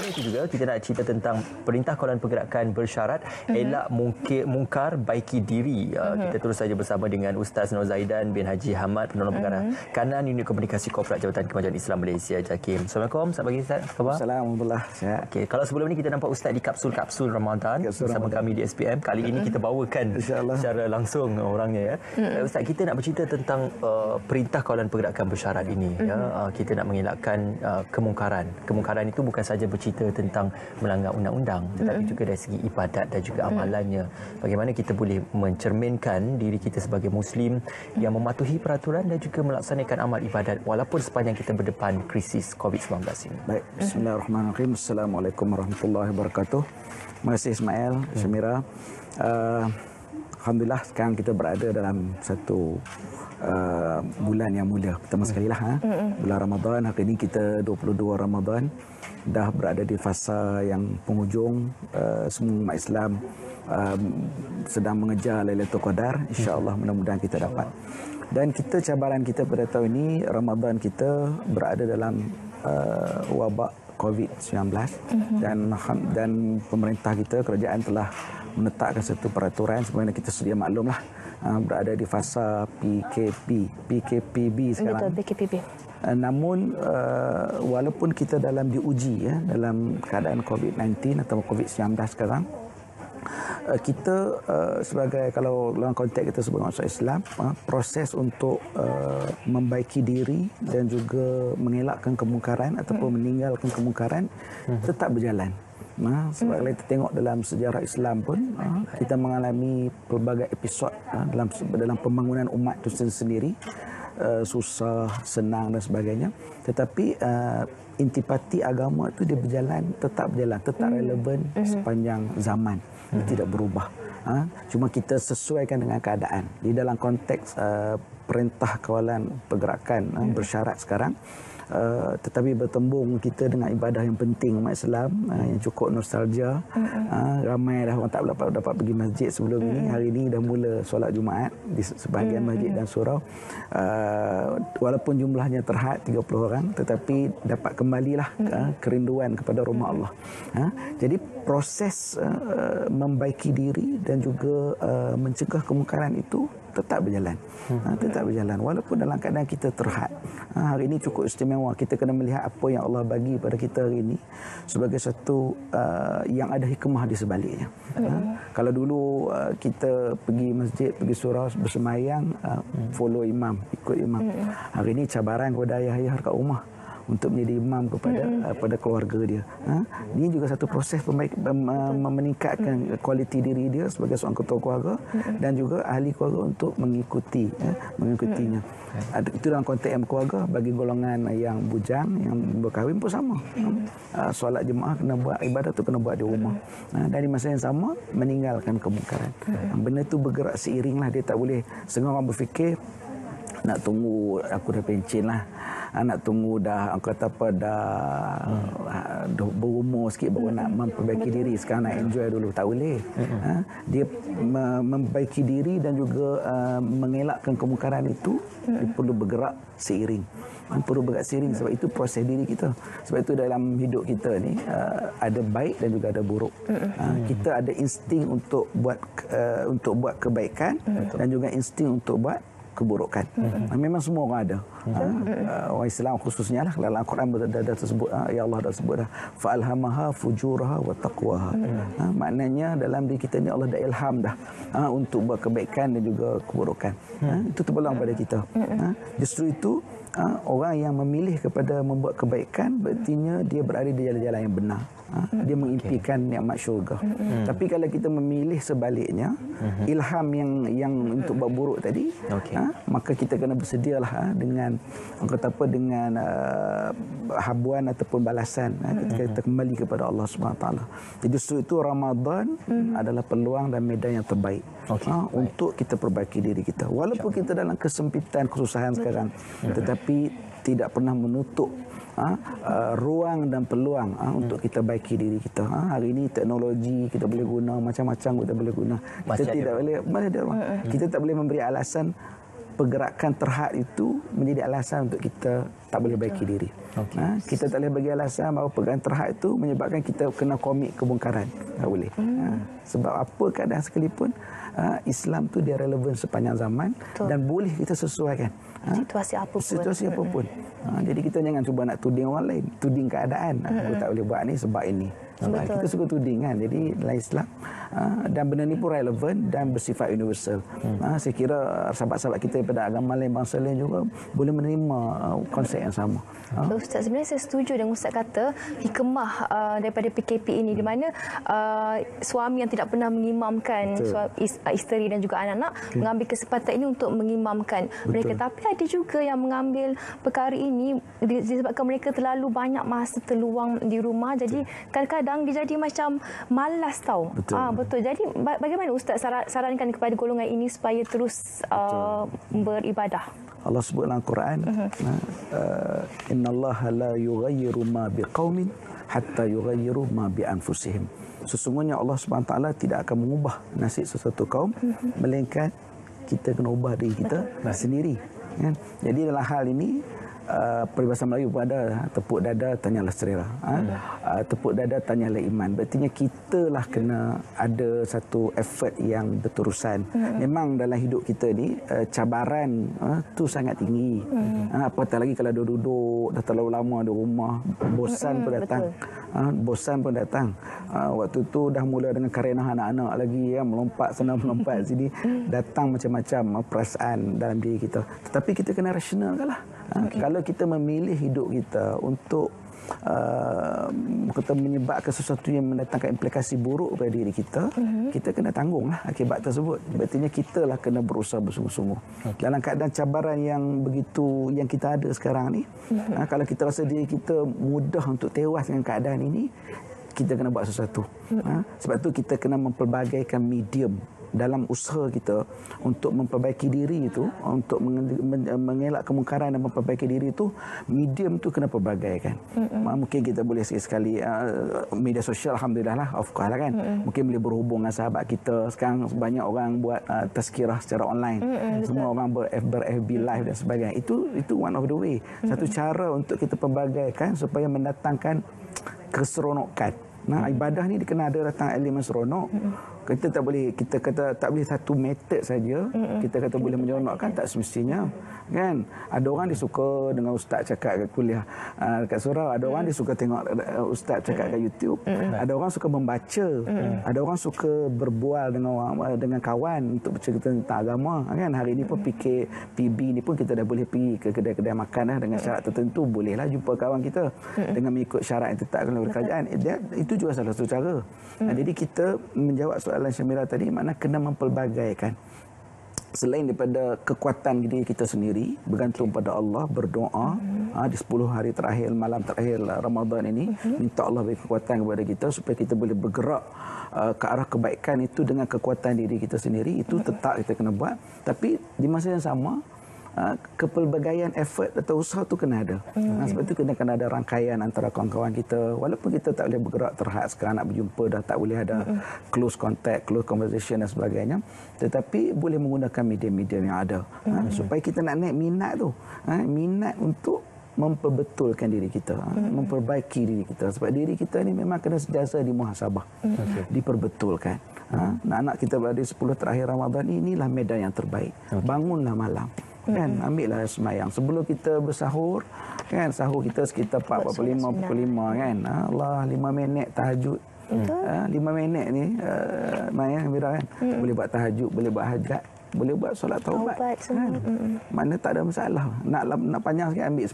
Itu juga kita nak cerita tentang Perintah Kawalan Pergerakan Bersyarat elak mungkar baiki diri. Kita terus saja bersama dengan Ustaz Nur Zaidan bin Haji Hamad, penolong pengarah kanan Unit Komunikasi Korporat Jabatan Kemajuan Islam Malaysia JAKIM. Assalamualaikum. Selamat pagi Ustaz. Apa khabar? Assalamualaikum. Sihat. Okey, kalau sebelum ini kita nampak Ustaz di kapsul-kapsul Ramadan bersama kami di SPM. Kali ini kita bawakan secara langsung orangnya ya. Ustaz, kita nak bercerita tentang Perintah Kawalan Pergerakan Bersyarat ini ya. Kita nak mengelakkan kemungkaran. Kemungkaran itu bukan saja bercerita tentang melanggar undang-undang, tetapi juga dari segi ibadat dan juga amalannya. Bagaimana kita boleh mencerminkan diri kita sebagai Muslim yang mematuhi peraturan dan juga melaksanakan amal ibadat walaupun sepanjang kita berdepan krisis COVID-19 ini. Baik, bismillahirrahmanirrahim. Assalamualaikum warahmatullahi wabarakatuh. Terima kasih Ismail, Syamira. Alhamdulillah sekarang kita berada dalam satu bulan yang mulia. Pertama sekali lah bulan Ramadan. Hari ini kita 22 Ramadan. Dah berada di fasa yang penghujung. Semua umat Islam sedang mengejar Lailatul Qadar. InsyaAllah mudah-mudahan kita dapat. Dan cabaran kita pada tahun ini, Ramadan kita berada dalam wabak COVID-19 dan pemerintah kita, kerajaan telah menetapkan satu peraturan sebagaimana kita sedia maklumlah, berada di fasa PKPB sekarang. Betul, PKPB. Namun walaupun kita dalam diuji dalam keadaan COVID-19 atau COVID-19 sekarang, kita sebagai, kalau dalam konteks kita sebagai manusia Islam, proses untuk membaiki diri dan juga mengelakkan kemungkaran ataupun meninggalkan kemungkaran tetap berjalan. Sebab kalau kita tengok dalam sejarah Islam pun, kita mengalami pelbagai episod dalam pembangunan umat itu sendiri, susah, senang dan sebagainya. Tetapi intipati agama itu dia tetap berjalan, tetap relevan sepanjang zaman. Dia tidak berubah. Cuma kita sesuaikan dengan keadaan. Di dalam konteks Perintah Kawalan Pergerakan Bersyarat sekarang, tetapi bertembung kita dengan ibadah yang penting umat Islam, yang cukup nostalgia. Ramai dah orang tak dapat pergi masjid sebelum ini. Hari ini dah mula solat Jumaat di sebahagian masjid dan surau. Walaupun jumlahnya terhad 30 orang, tetapi dapat kembalilah kerinduan kepada rumah Allah. Jadi proses membaiki diri dan juga mencegah kemungkaran itu tetap berjalan. Tetap berjalan walaupun dalam keadaan kita terhad. Hari ini cukup istimewa. Kita kena melihat apa yang Allah bagi pada kita hari ini sebagai satu yang ada hikmah di sebaliknya. Kalau dulu kita pergi masjid, pergi surau bersemayang, follow imam, ikut imam. Hari ini cabaran kepada ayah-ayah dekat rumah untuk menjadi imam kepada keluarga dia. Ini juga satu proses meningkatkan kualiti diri dia sebagai seorang ketua keluarga dan juga ahli keluarga untuk mengikutinya. Itu dalam konteks yang keluarga. Bagi golongan yang bujang, yang berkahwin pun sama. Solat jemaah kena buat, ibadah tu kena buat di rumah. Dan di masa yang sama meninggalkan kemungkaran. Benda tu bergerak seiring lah. Dia tak boleh setengah orang berfikir nak tunggu aku dah pencen lah, nak tunggu dah aku kata apa dah berumur sikit baru nak memperbaiki diri, sekarang nak enjoy dulu. Tak boleh. Dia memperbaiki diri dan juga mengelakkan kemungkaran itu dia perlu bergerak seiring. Perlu bergerak seiring sebab itu proses diri kita. Sebab itu dalam hidup kita ni ada baik dan juga ada buruk. Kita ada insting untuk buat kebaikan dan juga insting untuk buat keburukan. Memang semua orang ada. Orang Islam khususnya lah, dalam Al-Quran dah tersebut, ya Allah dah sebut dah, fa'alhamaha fujuraha wa taqwaha. Maknanya dalam diri kita ni Allah dah ilham dah untuk buat kebaikan dan juga keburukan. Itu terpulang pada kita. Justru itu orang yang memilih kepada membuat kebaikan berartinya dia berada di jalan-jalan yang benar. Dia mengimpikan nikmat syurga. Tapi kalau kita memilih sebaliknya, ilham yang untuk buat buruk tadi, maka kita kena bersedialah dengan dengan habuan ataupun balasan ketika kita kembali kepada Allah SWT. Jadi justru itu Ramadan adalah peluang dan medan yang terbaik untuk kita perbaiki diri kita. Walaupun kita dalam kesempitan, kesusahan sekarang, tetapi tidak pernah menutup ruang dan peluang untuk kita baiki diri kita. Hari ini teknologi kita boleh guna macam-macam, kita boleh guna. Kita tidak boleh kita tak boleh memberi alasan pergerakan terhad itu menjadi alasan untuk kita tak boleh baiki diri. Kita tak boleh bagi alasan bahawa pergerakan terhad itu menyebabkan kita kena komit kebongkaran. Tak boleh. Sebab apa keadaan sekalipun, Islam tu dia relevan sepanjang zaman. Betul. Dan boleh kita sesuaikan. Situasi apapun. Situasi apapun. Jadi kita jangan cuba nak tuding orang lain, tuding keadaan. Aku tak boleh buat ni sebab ini. Kita suka tuding kan. Jadi dalam Islam dan benda ni pun relevan dan bersifat universal. Saya kira sahabat-sahabat kita daripada agama lain, bangsa lain juga boleh menerima konsep yang sama. Ustaz, sebenarnya saya setuju dengan Ustaz kata hikmah daripada PKP ini, di mana suami yang tidak pernah mengimamkan isteri dan juga anak-anak mengambil kesempatan ini untuk mengimamkan mereka. Tapi ada juga yang mengambil perkara ini disebabkan mereka terlalu banyak masa terluang di rumah. Jadi kadang-kadang dia jadi macam malas tahu. Betul. Jadi bagaimana Ustaz sarankan kepada golongan ini supaya terus beribadah? Allah sebut dalam Quran, innallaha la yughayyiru ma biqaumin hatta yughayyiru ma bi anfusihim. Sesungguhnya Allah Subhanahu Wa Taala tidak akan mengubah nasib sesuatu kaum melainkan kita kena ubah diri kita sendiri. Kan? Jadi dalam hal ini peribahasa Melayu pun ada, tepuk dada tanyalah selera, tepuk dada tanyalah iman. Berartinya kita lah kena ada satu effort yang berterusan. Memang dalam hidup kita ni cabaran tu sangat tinggi. Apatah lagi kalau duduk dah terlalu lama di rumah, bosan pun datang. Bosan pun datang. Waktu tu dah mula dengan karenah anak-anak lagi, melompat sana melompat sini, datang macam-macam perasaan dalam diri kita. Tetapi kita kena rasionalkan lah. Kalau kita memilih hidup kita untuk kita menyebabkan sesuatu yang mendatangkan implikasi buruk pada diri kita, kita kena tanggunglah akibat tersebut. Berarti kita lah kena berusaha bersungguh-sungguh. Dalam keadaan cabaran yang begitu yang kita ada sekarang ni, kalau kita rasa diri kita mudah untuk tewas dengan keadaan ini, kita kena buat sesuatu. Sebab tu kita kena mempelbagaikan medium dalam usaha kita untuk memperbaiki diri itu, untuk mengelak kemungkaran dan memperbaiki diri itu. Medium tu kena perbagaikan. Mungkin kita boleh sekali-sekali media sosial, alhamdulillah lah, of course lah kan. Mungkin boleh berhubung dengan sahabat kita. Sekarang banyak orang buat tazkirah secara online. Semua orang ber-FB live dan sebagainya. Itu one of the way. Satu cara untuk kita perbagaikan supaya mendatangkan keseronokan. Ibadah ni kena ada datang elemen seronok. Kita tak boleh, kita kata tak boleh satu metod saja. Kita kata boleh menyeronokkan, tak semestinya. Kan? Ada orang dia suka dengan ustaz cakap kat kuliah kat surau, ada orang dia suka tengok ustaz cakap kat YouTube. Ada orang suka membaca. Ada orang suka berbual dengan kawan untuk bercerita tentang agama. Kan? Hari ini pun PB ni pun kita dah boleh pergi ke kedai-kedai makan dengan syarat tertentu, bolehlah jumpa kawan kita dengan mengikut syarat yang ditetapkan oleh kerajaan. Itu juga salah satu cara. Jadi kita menjawab soalan Syamira tadi, makna kena mempelbagaikan. Selain daripada kekuatan diri kita sendiri, bergantung pada Allah, berdoa di 10 hari terakhir, malam terakhir Ramadan ini, minta Allah beri kekuatan kepada kita supaya kita boleh bergerak ke arah kebaikan itu dengan kekuatan diri kita sendiri. Itu tetap kita kena buat. Tapi di masa yang sama, kepelbagaian effort atau usaha tu kena ada. Sebab itu kena ada rangkaian antara kawan-kawan kita. Walaupun kita tak boleh bergerak terhad sekarang, nak berjumpa dah tak boleh ada close contact, close conversation dan sebagainya, tetapi boleh menggunakan media-media yang ada supaya kita nak naik minat tu, minat untuk memperbetulkan diri kita, memperbaiki diri kita. Sebab diri kita ni memang kena sentiasa dimuhasabah, diperbetulkan. Anak-anak kita berada 10 terakhir Ramadan, inilah medan yang terbaik. Bangunlah malam. Kan, ambillah semayang sebelum kita bersahur. Kan, sahur kita sekitar 4:45 pukul 5 kan. Allah, 5 minit tahajud. 5 minit ni Maya Mira kan. Boleh buat tahajud, boleh buat hajat, boleh buat solat taubat. Kan? Mana tak ada masalah. Nak panjang sikit ambil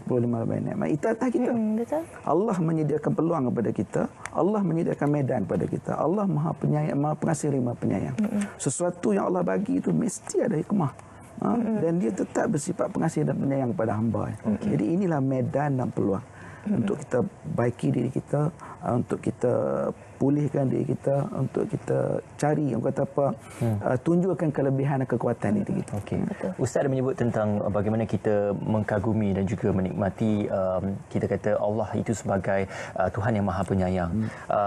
10-15 minit. Itu atas kita. Betul. Allah menyediakan peluang kepada kita. Allah menyediakan medan kepada kita. Allah Maha Penyayang, Maha Pengasih, Maha Penyayang. Sesuatu yang Allah bagi itu mesti ada hikmah. Dan dia tetap bersifat pengasih dan penyayang pada hamba. Jadi inilah medan dan peluang untuk kita baiki diri kita, untuk kita pulihkan diri kita, untuk kita cari yang kata apa, tunjukkan kelebihan dan kekuatan diri kita. Okey. Ustaz ada menyebut tentang bagaimana kita mengkagumi dan juga menikmati kita kata Allah itu sebagai Tuhan yang Maha Penyayang.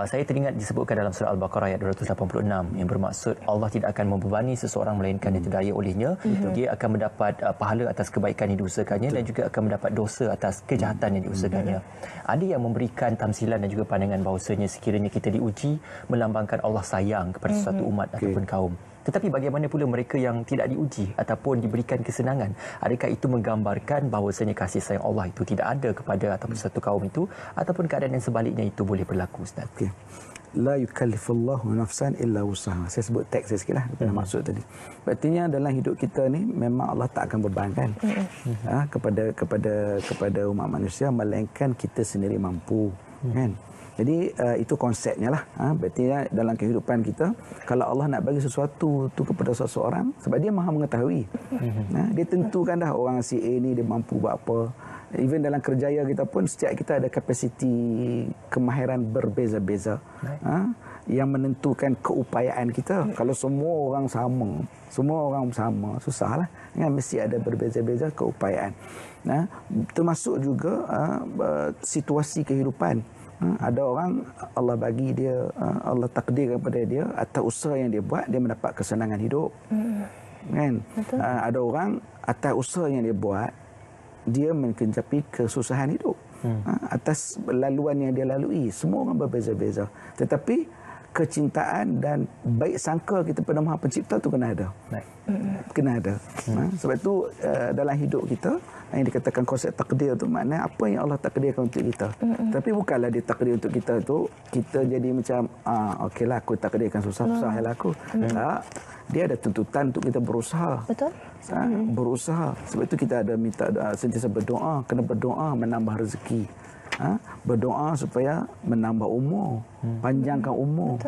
Saya teringat disebutkan dalam surah Al-Baqarah ayat 286 yang bermaksud Allah tidak akan membebani seseorang melainkan didaya olehnya. Dia akan mendapat pahala atas kebaikan yang diusahakannya dan juga akan mendapat dosa atas kejahatan yang diusahakannya. Ada yang memberikan tamsilan dan juga pandangan bahawasanya sekiranya kita diuji melambangkan Allah sayang kepada suatu umat ataupun kaum. Tetapi bagaimana pula mereka yang tidak diuji ataupun diberikan kesenangan? Adakah itu menggambarkan bahawasanya kasih sayang Allah itu tidak ada kepada ataupun satu kaum itu, ataupun keadaan yang sebaliknya itu boleh berlaku, Ustaz? Okey. La yukallifullahu nafsan illa wusaha. Saya sebut teks saya sikitlah maksud tadi. Artinya dalam hidup kita ni memang Allah tak akan bebankan kepada umat manusia melainkan kita sendiri mampu, kan? Jadi itu konsepnya lah. Berarti dalam kehidupan kita, kalau Allah nak bagi sesuatu tu kepada seseorang, sebab dia Maha mengetahui. Dia tentukan dah orang si A ni dia mampu buat apa. Even dalam kerjaya kita pun, setiap kita ada kapasiti kemahiran berbeza-beza. Yang menentukan keupayaan kita. Kalau semua orang sama, susahlah. Mesti ada berbeza-beza keupayaan. Termasuk juga situasi kehidupan. Ada orang Allah bagi dia, Allah takdirkan kepada dia atas usaha yang dia buat, dia mendapat kesenangan hidup. Kan? Ada orang atas usaha yang dia buat, dia mencapai kesusahan hidup. Atas laluan yang dia lalui. Semua orang berbeza-beza. Tetapi kecintaan dan baik sangka kita pada Maha Pencipta tu kena ada. Kena ada. Sebab tu dalam hidup kita yang dikatakan konsep takdir tu maknanya apa yang Allah takdirkan untuk kita. Tapi bukanlah dia takdir untuk kita tu kita jadi macam okeylah aku takdirkan susah-susah lah aku. Tak. Dia ada tuntutan untuk kita berusaha. Betul. Berusaha. Sebab itu kita ada minta sentiasa berdoa, kena berdoa menambah rezeki. Berdoa supaya menambah umur, panjangkan umur.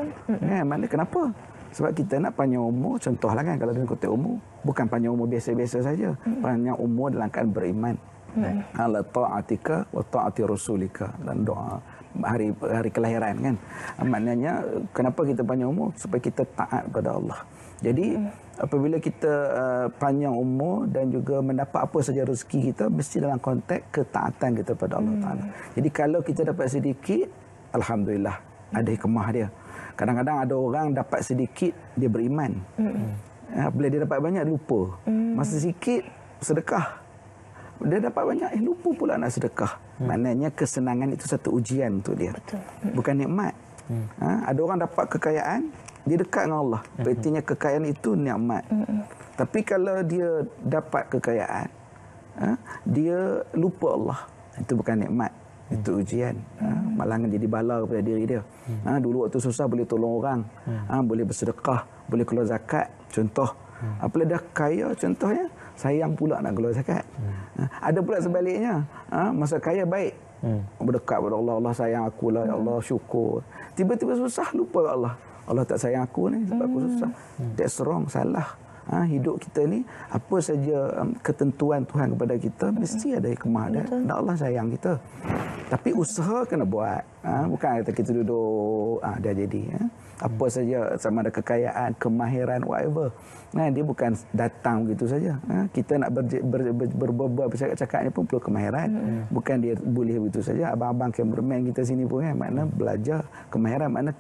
Mana kenapa? Sebab kita nak panjang umur, contohlah kan kalau dalam konteks umur, bukan panjang umur biasa-biasa saja, panjang umur dalam keadaan beriman. Ala ta'atika wa ta'ati rasulika, dan doa hari kelahiran kan. Maknanya kenapa kita panjang umur? Supaya kita taat pada Allah. Jadi apabila kita panjang umur dan juga mendapat apa saja rezeki kita, mesti dalam konteks ketaatan kita pada Allah Ta'ala. Jadi kalau kita dapat sedikit, alhamdulillah, ada hikmah dia. Kadang-kadang ada orang dapat sedikit, dia beriman. Bila dia dapat banyak, dia lupa. Masa sikit, sedekah. Dia dapat banyak, lupa pula nak sedekah. Maknanya kesenangan itu satu ujian untuk dia. Bukan nikmat. Ada orang dapat kekayaan, dia dekat dengan Allah. Artinya kekayaan itu nikmat. Tapi kalau dia dapat kekayaan, dia lupa Allah, itu bukan nikmat, itu ujian. Malah jadi bala kepada diri dia. Dulu waktu susah boleh tolong orang, boleh bersedekah, boleh keluar zakat, contoh. Apabila dah kaya, contohnya sayang pula nak keluar zakat. Ada pula sebaliknya, masa kaya baik, berdekat kepada Allah, Allah sayang aku lah, ya Allah syukur. Tiba-tiba susah, lupa Allah. Allah tak sayang aku ni sebab aku susah. That's wrong, salah. Hidup kita ni, apa saja ketentuan Tuhan kepada kita, mesti ada hikmah dia. Dan Allah sayang kita. Tapi usaha kena buat. Bukan kata kita duduk, dah jadi. Apa saja, sama ada kekayaan, kemahiran, whatever. Dia bukan datang begitu saja. Kita nak berbual bercakap-cakap ni pun perlu kemahiran. Bukan dia boleh begitu saja. Abang-abang cameraman kita sini pun kan, makna belajar kemahiran, makna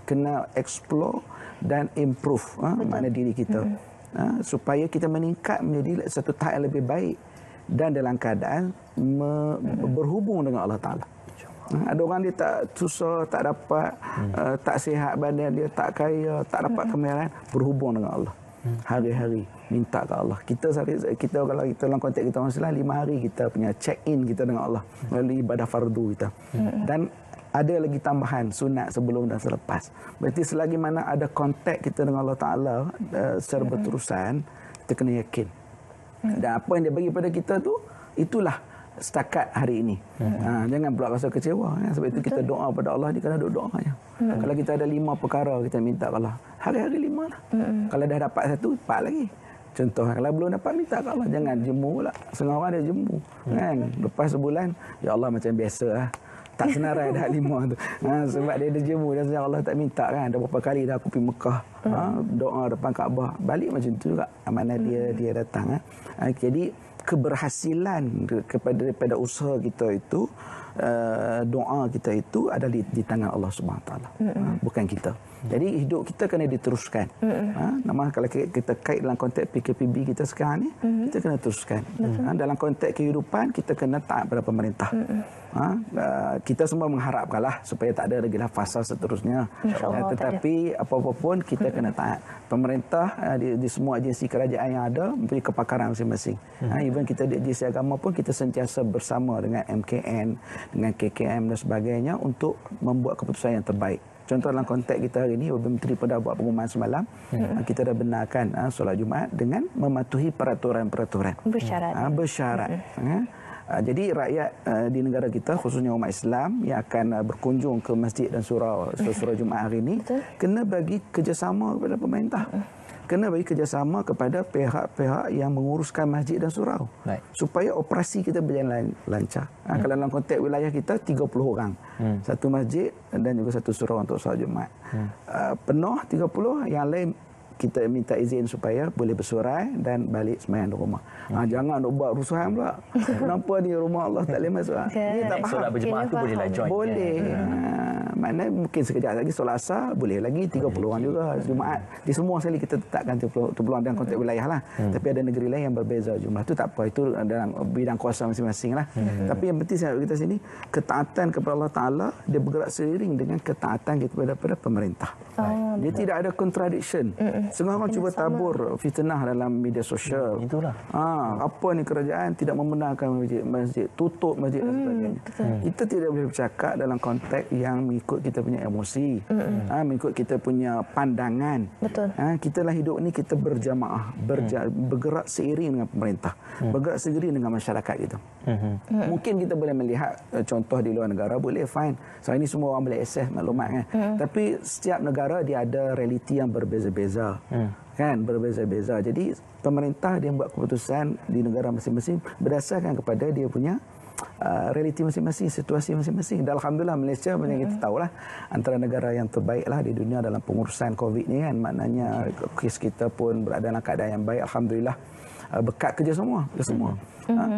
kena explore dan improve makna diri kita. Supaya kita meningkat menjadi satu tahap yang lebih baik dan dalam keadaan berhubung dengan Allah Ta'ala. Ada orang dia tak susah, tak dapat, tak sihat badan dia, tak kaya, tak dapat kemahiran, berhubung dengan Allah. Hari-hari minta ke Allah. Kita kalau kita dalam konteks kita orang Islam, 5 hari kita punya check in kita dengan Allah melalui ibadah fardu kita. Dan ada lagi tambahan sunat sebelum dan selepas. Berarti selagi mana ada kontak kita dengan Allah Ta'ala secara berterusan, kita kena yakin. Dan apa yang dia bagi pada kita tu, itulah setakat hari ini. Jangan pula rasa kecewa. Sebab itu kita doa pada Allah, dia kena doa je. Kalau kita ada 5 perkara kita minta ke Allah, hari-hari 5 lah. Kalau dah dapat 1, 4 lagi. Contoh, kalau belum dapat, minta ke Allah. Jangan jemu pula. Setengah orang dia jemu. Kan? Lepas sebulan, ya Allah macam biasa lah. tak senarai dah 5 tu. Sebab dia ada jemu dan Allah tak minta kan. Dah berapa kali dah aku pergi Mekah, doa depan Kaabah. Balik macam tu juga amanah dia datang. Jadi keberhasilan daripada usaha kita itu, doa kita itu ada di tangan Allah Subhanahu Wa Taala, bukan kita. Jadi hidup kita kena diteruskan. Nama kalau kita kait dalam konteks PKPB kita sekarang ni, kita kena teruskan. Dalam konteks kehidupan kita kena taat pada pemerintah. Kita semua mengharapkanlah supaya tak ada lagi fasa seterusnya. Tetapi apa-apa pun kita kena taat. Pemerintah di semua agensi kerajaan yang ada mempunyai kepakaran masing-masing. Even kita di agensi agama pun kita sentiasa bersama dengan MKN, dengan KKM dan sebagainya untuk membuat keputusan yang terbaik. Contoh dalam konteks kita hari ini, Menteri pada buat pengumuman semalam, kita dah benarkan solat Jumaat dengan mematuhi peraturan-peraturan. Bersyarat. Jadi rakyat di negara kita, khususnya umat Islam yang akan berkunjung ke masjid dan surau Jumaat hari ini, kena bagi kerjasama kepada pemerintah. Kena bagi kerjasama kepada pihak-pihak yang menguruskan masjid dan surau. Supaya operasi kita berjalan lancar. Kalau dalam konteks wilayah kita 30 orang. Satu masjid dan juga satu surau untuk solat Jumaat. Penuh 30, yang lain kita minta izin supaya boleh bersurai dan balik sembahyang di rumah. Jangan nak buat rusuhan pula. Kenapa ni rumah Allah tak boleh masuk? Dia tak faham. Solat berjemaah tu bolehlah join. Boleh. Mana mungkin sekejap lagi solat asar, boleh lagi 30 orang juga Jumaat. Di semua sekali kita tetapkan 30 orang dalam konteks wilayah lah. Tapi ada negeri lain yang berbeza jumlah. Itu tak apa. Itu dalam bidang kuasa masing-masing lah. Tapi yang penting saya kita sini, ketaatan kepada Allah Ta'ala, dia bergerak seiring dengan ketaatan kita kepada pemerintah. Dia tidak ada contradiction. Setengah orang cuba tabur fitnah dalam media sosial. Itulah. Apa ni kerajaan tidak membenarkan masjid, tutup masjid dan sebagainya. Kita tidak boleh bercakap dalam konteks yang mengikut kita punya emosi, mengikut kita punya pandangan. Kita lah hidup ni kita berjamaah, bergerak seiring dengan pemerintah, bergerak seiring dengan masyarakat kita. Mungkin kita boleh melihat contoh di luar negara, boleh fine. Sekarang ini semua orang boleh akses maklumat kan. Tapi setiap negara dia ada realiti yang berbeza-beza. Kan, berbeza-beza. Jadi pemerintah dia buat keputusan di negara masing-masing berdasarkan kepada dia punya realiti masing-masing, situasi masing-masing. Dan alhamdulillah Malaysia macam kita tahulah antara negara yang terbaiklah di dunia dalam pengurusan COVID ni kan. Maknanya kes kita pun berada dalam keadaan yang baik, alhamdulillah. Berkat kerjasama.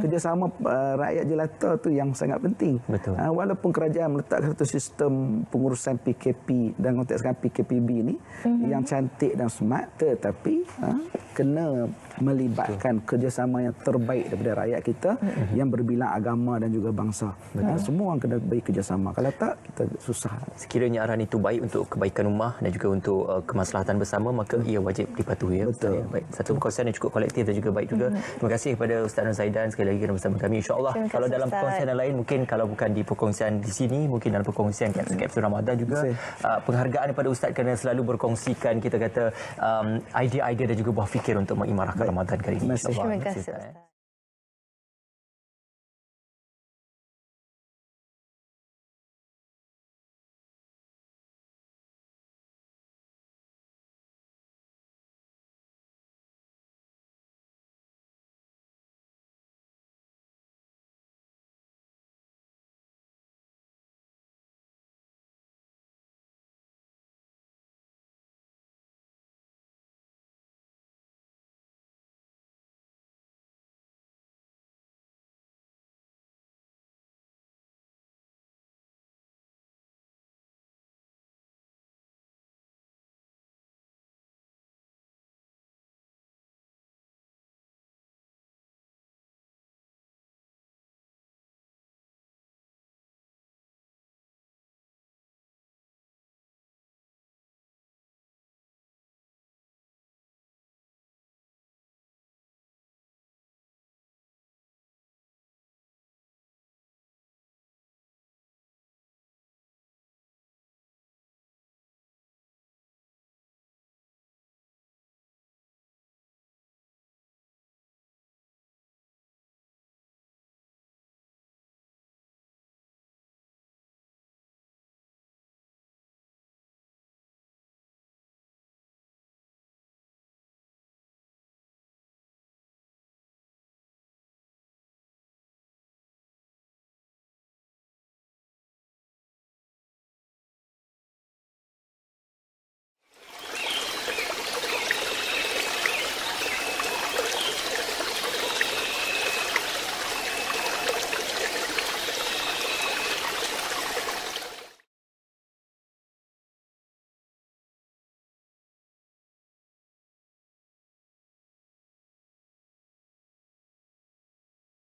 Kerjasama rakyat jelata tu yang sangat penting. Walaupun kerajaan meletakkan satu sistem pengurusan PKP dan konteks sekarang PKPB ni yang cantik dan smart, tetapi kena melibatkan kerjasama yang terbaik daripada rakyat kita yang berbilang agama dan juga bangsa. Semua orang kena bagi kerjasama. Kalau tak, kita susah. Sekiranya arahan itu baik untuk kebaikan ummah dan juga untuk kemaslahatan bersama, maka ia wajib dipatuhi. Betul. Baik. Satu perkongsian yang cukup kolektif dan juga baik juga. Terima kasih kepada Ustaz Nur Zaidan sekali lagi kerana bersama kami. InsyaAllah kalau dalam perkongsian yang lain, mungkin kalau bukan di perkongsian di sini, mungkin dalam perkongsian kapsul Ramadan juga, penghargaan kepada Ustaz kerana selalu berkongsikan, kita kata, idea-idea dan juga buah fikir untuk mengimarahkan Ramadan kali ini. Terima kasih Ustaz.